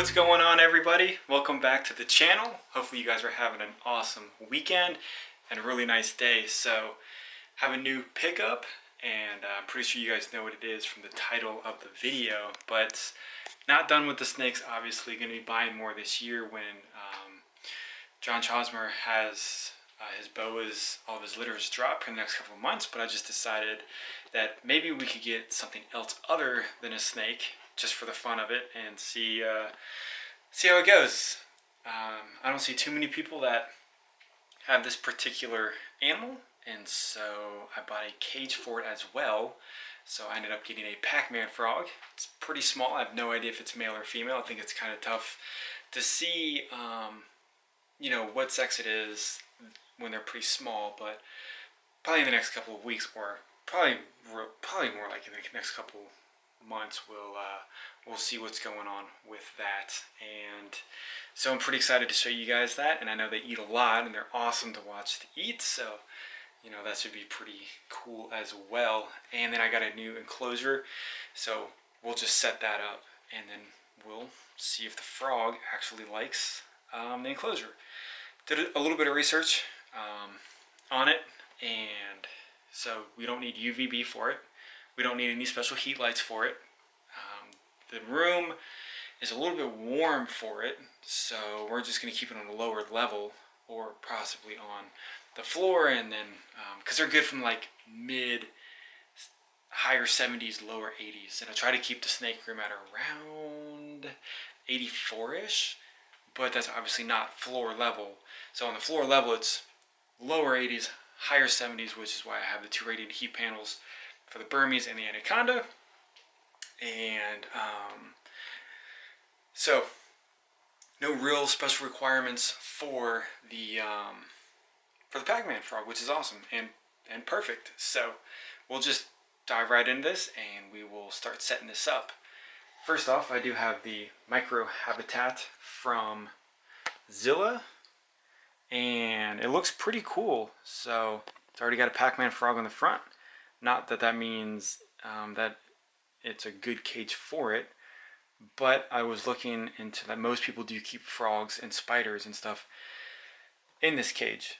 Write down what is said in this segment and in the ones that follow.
what's going on, everybody? Welcome back to the channel. Hopefully you guys are having an awesome weekend and a really nice day. So, have a new pickup, and I'm pretty sure you guys know what it is from the title of the video, but not done with the snakes. Obviously going to be buying more this year when John Chosmer has his boas, all of his litters drop in the next couple of months, but I just decided that maybe we could get something else other than a snake, just for the fun of it, and see how it goes. I don't see too many people that have this particular animal, and so I bought a cage for it as well. So I ended up getting a Packman frog. It's pretty small. I have no idea if it's male or female. I think it's kind of tough to see, what sex it is when they're pretty small, but probably in the next couple of weeks, or probably more like in the next couple months, we'll see what's going on with that. And so I'm pretty excited to show you guys that, and I know they eat a lot and they're awesome to watch to eat, so that should be pretty cool as well. And then I got a new enclosure, so we'll just set that up and then we'll see if the frog actually likes the enclosure. Did a little bit of research on it, and so we don't need UVB for it. We don't need any special heat lights for it. The room is a little bit warm for it, so we're just going to keep it on a lower level, or possibly on the floor, and then because they're good from like higher 70s, lower 80s, and I try to keep the snake room at around 84-ish, but that's obviously not floor level. So on the floor level, it's lower 80s, higher 70s, which is why I have the two radiant heat panels for the Burmese and the Anaconda. And so no real special requirements for the Packman frog, which is awesome and perfect. So we'll just dive right into this and we will start setting this up. First off, I do have the micro habitat from ZILLA, and it looks pretty cool. So it's already got a Packman frog on the front. Not that that means that it's a good cage for it, but I was looking into that most people do keep frogs and spiders and stuff in this cage.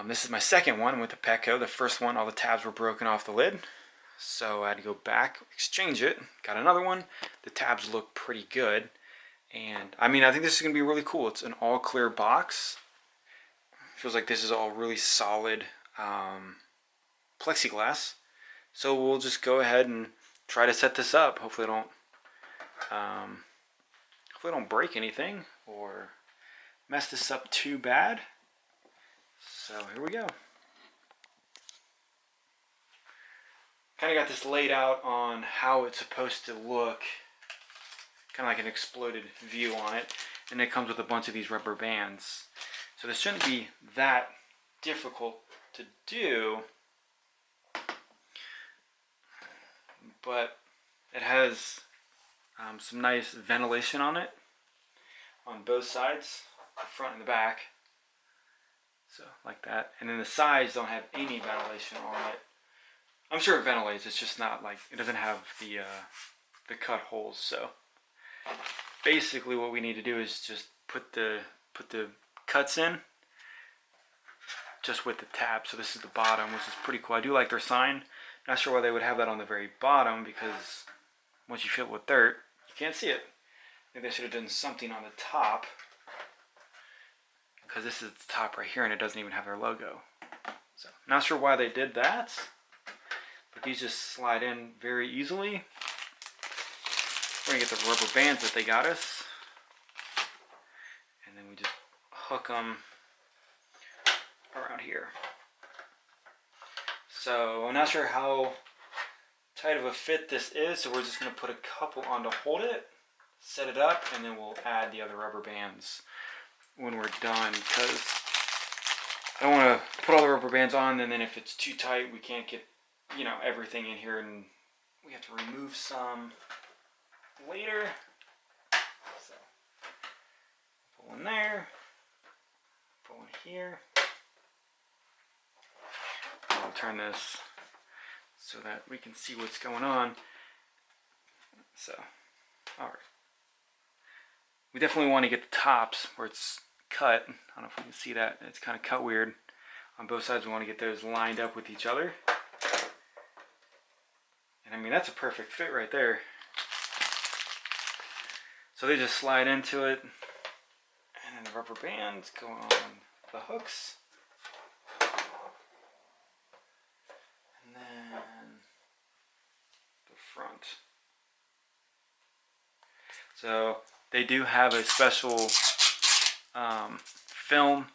This is my second one with the Petco. The first one, all the tabs were broken off the lid, so I had to go back, exchange it, got another one. The tabs look pretty good, and I think this is going to be really cool. It's an all clear box. Feels like this is all really solid plexiglass. So we'll just go ahead and try to set this up. Hopefully I don't break anything or mess this up too bad. So here we go. Kind of got this laid out on how it's supposed to look. Kind of like an exploded view on it. And it comes with a bunch of these rubber bands. So this shouldn't be that difficult to do. But it has some nice ventilation on it on both sides, the front and the back. So like that. And then the sides don't have any ventilation on it. I'm sure it ventilates, it's just not like, it doesn't have the cut holes. So basically what we need to do is just put the cuts in just with the tab. So this is the bottom, which is pretty cool. I do like their sign. Not sure why they would have that on the very bottom, because once you fill it with dirt, you can't see it. I think they should have done something on the top, because this is the top right here and it doesn't even have their logo. So not sure why they did that, but these just slide in very easily. We're going to get the rubber bands that they got us, and then we just hook them around here. So I'm not sure how tight of a fit this is, so we're just going to put a couple on to hold it, set it up, and then we'll add the other rubber bands when we're done, because I don't want to put all the rubber bands on and then if it's too tight we can't get everything in here, and we have to remove some later. So pull one there, pull one here. I'll turn this so that we can see what's going on. So, alright. we definitely want to get the tops where it's cut. I don't know if you can see that. It's kind of cut weird on both sides. We want to get those lined up with each other. And I mean, that's a perfect fit right there. So they just slide into it, and then the rubber bands go on the hooks. And then the front. So they do have a special film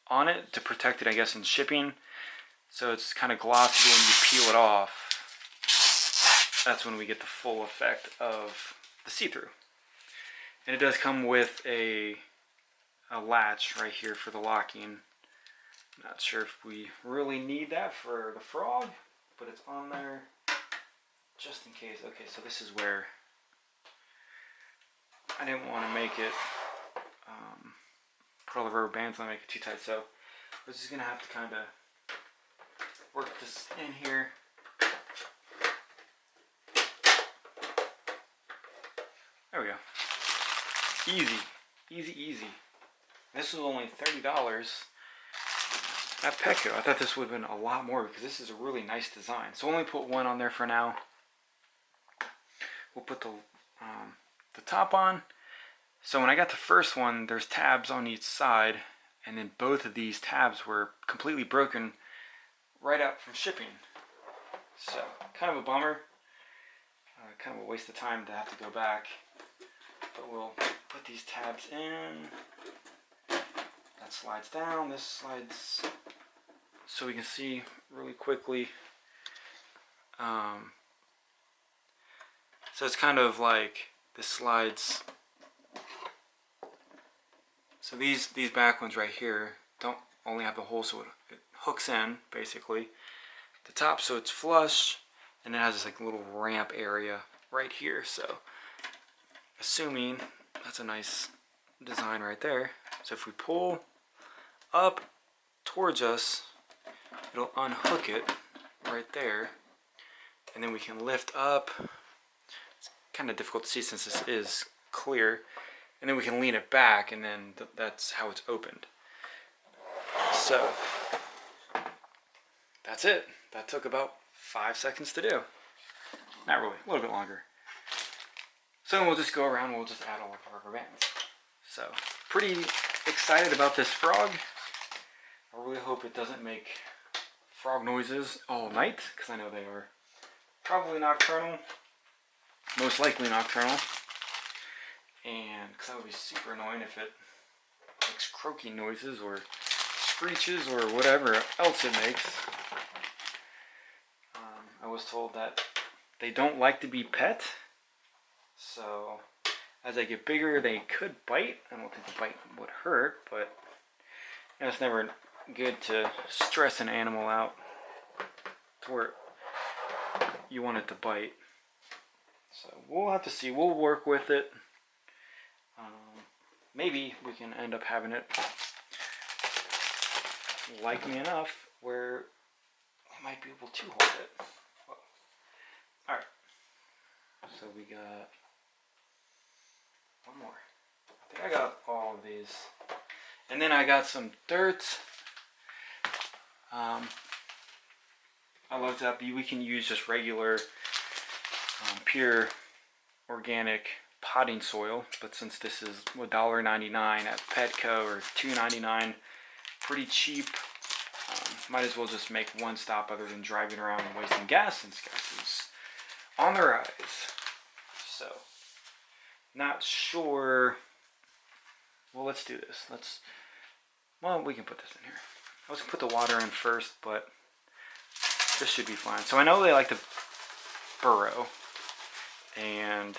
on it to protect it, I guess, in shipping. So it's kind of glossy when you peel it off. That's when we get the full effect of the see-through. And it does come with a latch right here for the locking. Not sure if we really need that for the frog, but it's on there just in case. Okay, so this is where I didn't want to make it, put all the rubber bands on, make it too tight. So we're just going to have to kind of work this in here. There we go. Easy, easy, easy. This was only $30 at Petco. I thought this would have been a lot more because this is a really nice design. So only put one on there for now. We'll put the top on. So when I got the first one, there's tabs on each side, and then both of these tabs were completely broken right out from shipping. So kind of a bummer. Kind of a waste of time to have to go back. But we'll put these tabs in. That slides down. This slides so we can see really quickly. So it's kind of like this slides. So these back ones right here don't only have the hole, so it hooks in basically. The top, so it's flush, and it has this like little ramp area right here. So assuming that's a nice design right there. So if we pull up towards us, it'll unhook it right there, and then we can lift up. It's kind of difficult to see since this is clear, and then we can lean it back, and then that's how it's opened. So that's it. That took about 5 seconds to do. Not really, a little bit longer. So we'll just go around and we'll just add all of our rubber bands. So pretty excited about this frog. I really hope it doesn't make frog noises all night, because I know they are probably nocturnal, most likely nocturnal. And because that would be super annoying if it makes croaking noises or screeches or whatever else it makes. I was told that they don't like to be pet. So as they get bigger, they could bite. I don't think the bite would hurt, but you know, it's never good to stress an animal out to where you want it to bite. So we'll have to see. We'll work with it. Maybe we can end up having it like me enough where we might be able to hold it. Alright. So we got one more. I think I got all of these. And then I got some dirt. I looked up, we can use just regular pure organic potting soil, but since this is $1.99 at Petco or $2.99, pretty cheap, might as well just make one stop other than driving around and wasting gas, since gas is on the rise. So not sure. Well, let's do this. Well, we can put this in here. I was gonna put the water in first, but this should be fine. So I know they like to burrow, and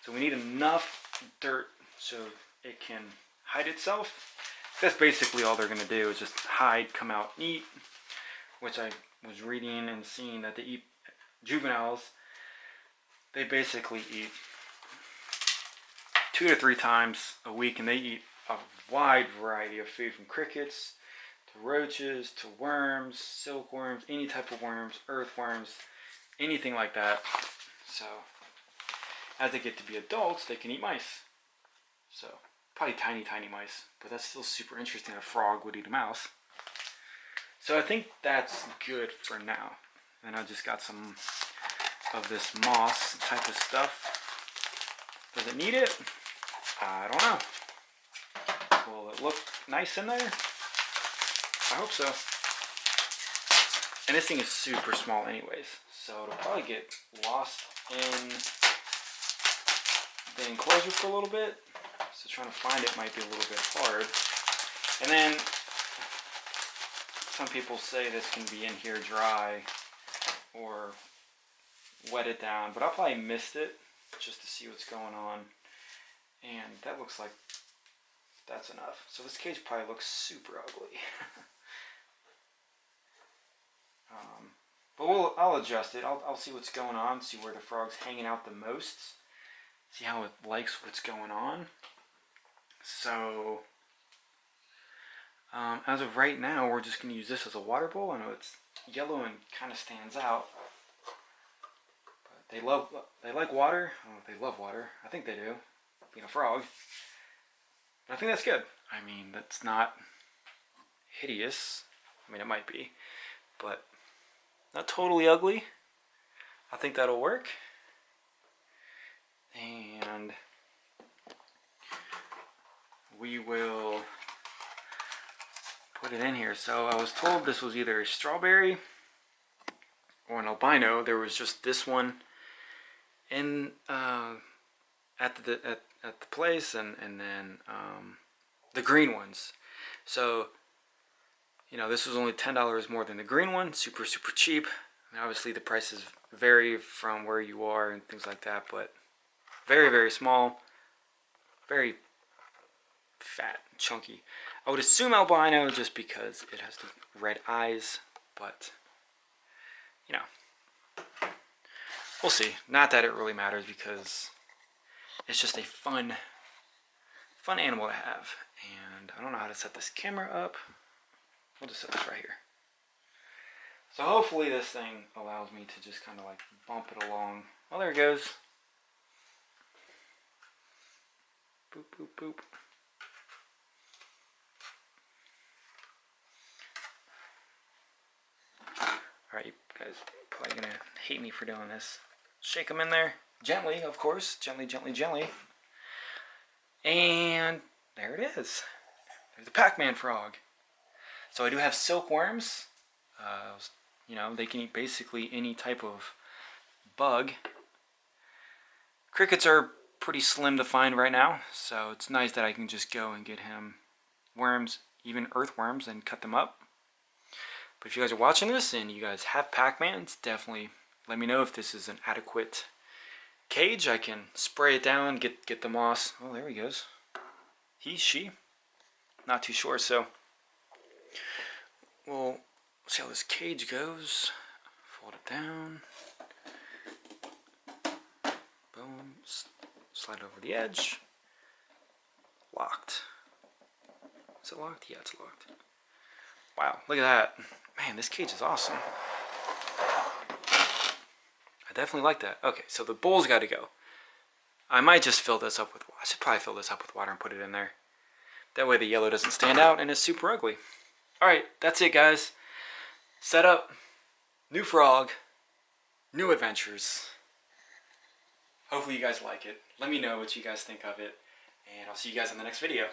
so we need enough dirt so it can hide itself. That's basically all they're gonna do, is just hide, come out, and eat, which I was reading and seeing that they eat juveniles. They basically eat 2 to 3 times a week, and they eat a wide variety of food, from crickets to roaches to worms, silkworms, any type of worms, earthworms, anything like that. So as they get to be adults, they can eat mice. So probably tiny mice, but that's still super interesting. A frog would eat a mouse. So I think that's good for now. And I just got some of this moss type of stuff. Does it need it? I don't know. Will it look nice in there? I hope so. And this thing is super small anyways, so it'll probably get lost in the enclosure for a little bit. So trying to find it might be a little bit hard. And then some people say this can be in here dry or wet it down, but I probably missed it just to see what's going on. And that looks like that's enough. So this cage probably looks super ugly. But I'll adjust it. I'll see what's going on, see where the frog's hanging out the most, see how it likes what's going on. So as of right now, we're just going to use this as a water bowl. I know it's yellow and kind of stands out. But they like water. I don't know if they love water. I think they do, being a frog. But I think that's good. I mean, that's not hideous. I mean, it might be, but not totally ugly. I think that'll work. And we will put it in here. So I was told this was either a strawberry or an albino. There was just this one in at the place, and then the green ones. So you know, this was only $10 more than the green one. Super cheap. I mean, obviously the prices vary from where you are and things like that, but very small, very fat, chunky. I would assume albino just because it has the red eyes, but you know, we'll see. Not that it really matters because it's just a fun animal to have. And I don't know how to set this camera up. We'll just set this right here. So hopefully this thing allows me to just kind of like bump it along. Oh, there it goes. Boop, boop, boop. Alright, you guys are probably going to hate me for doing this. Shake them in there. Gently, of course. Gently. And there it is. There's the Packman frog. So I do have silkworms. You know, they can eat basically any type of bug. Crickets are pretty slim to find right now, so it's nice that I can just go and get him worms, even earthworms, and cut them up. But if you guys are watching this and you guys have Packmans, definitely let me know if this is an adequate cage. I can spray it down, get the moss. Oh, there he goes. He, she, not too sure. So we'll see how this cage goes. Fold it down. Boom. Slide over the edge. Locked. Is it locked? Yeah, it's locked. Wow, look at that. Man, this cage is awesome. I definitely like that. Okay, so the bowl's got to go. I might just fill this up with water. I should probably fill this up with water and put it in there. That way the yellow doesn't stand out and it's super ugly. Alright, that's it, guys. Set up, new frog, new adventures. Hopefully you guys like it. Let me know what you guys think of it, and I'll see you guys in the next video.